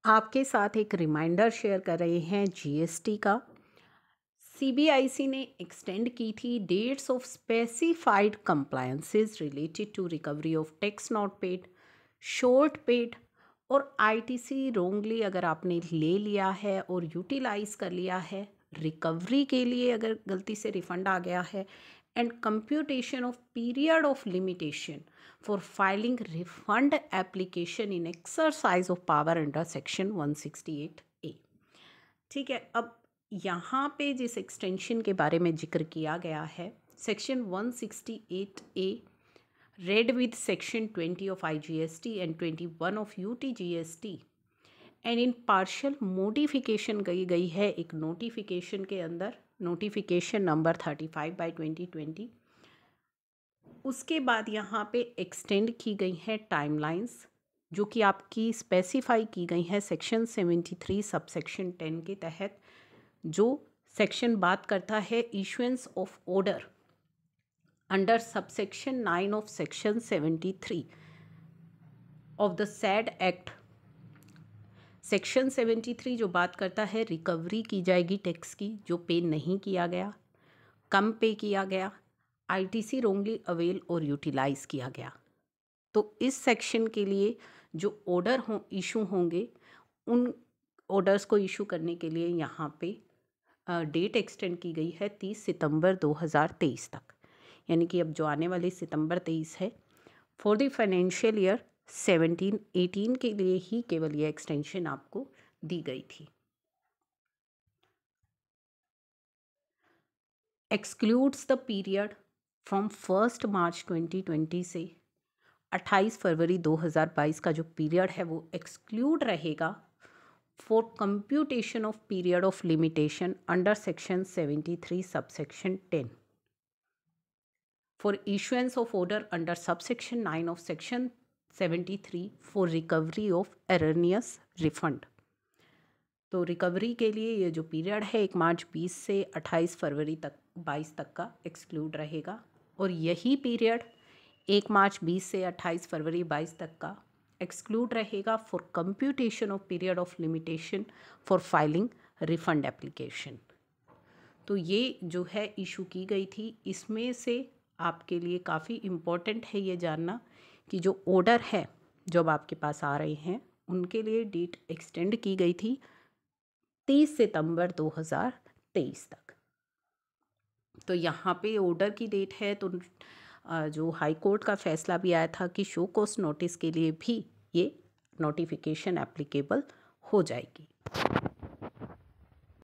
आपके साथ एक रिमाइंडर शेयर कर रहे हैं जीएसटी का। सीबीआईसी ने एक्सटेंड की थी dates of specified compliances related to recovery of tax not paid, short paid और आईटीसी रोंगली अगर आपने ले लिया है और यूटिलाइज कर लिया है रिकवरी के लिए, अगर गलती से रिफंड आ गया है, and computation of period of limitation for filing refund application in exercise of power under section 168A। ठीक है, अब यहाँ पे जिस एक्सटेंशन के बारे में जिक्र किया गया है, section 168A read with section 20 of IGST and 21 of UTGST and in partial modification गई है एक नोटिफिकेशन के अंदर, नोटिफिकेशन नंबर 35/2020। उसके बाद यहाँ पे एक्सटेंड की गई हैं टाइमलाइंस जो कि आपकी स्पेसिफाई की गई हैं सेक्शन 73 सबसेक्शन 10 के तहत, जो सेक्शन बात करता है issuance of order under subsection 9 of section 73 of the sad act. Section 73 जो बात करता है रिकवरी की जाएगी टैक्स की जो पे नहीं किया गया, कम पे किया गया, आईटीसी रोंगली अवेल और यूटिलाइज किया गया। तो इस सेक्शन के लिए जो ऑर्डर इशू होंगे, उन ऑर्डर्स को इशू करने के लिए यहाँ पे डेट एक्सटेंड की गई है 30 सितंबर 2023 तक, यानी कि अब जो आने वाली सितंबर 23 है, फॉर द फाइनेंशियल ईयर 17-18 के लिए ही केवल ये एक्सटेंशन आपको दी गई थी। एक्सक्लूड्स द पीरियड फ्रॉम 1 मार्च 2020 से 28 फरवरी 2022 का जो पीरियड है वो एक्सक्लूड रहेगा for computation of period of limitation under section 73 subsection 10 for issuance of order under subsection 9 of section 73 for recovery of erroneous refund. तो रिकवरी के लिए ये जो पीरियड है 1 मार्च 20 से 28 फरवरी तक 22 तक का एक्सक्लूड रहेगा, और यही पीरियड 1 मार्च 20 से 28 फरवरी 22 तक का एक्सक्लूड रहेगा for computation of period of limitation for filing refund application. तो ये जो है इशू की गई थी, इसमें से आपके लिए काफ़ी इम्पोर्टेंट है ये जानना कि जो ऑर्डर है जो अब आपके पास आ रहे हैं उनके लिए डेट एक्सटेंड की गई थी 30 सितंबर 2023 तक। तो यहाँ पे ऑर्डर की डेट है, तो जो हाई कोर्ट का फैसला भी आया था कि शो कॉज नोटिस के लिए भी ये नोटिफिकेशन एप्लीकेबल हो जाएगी।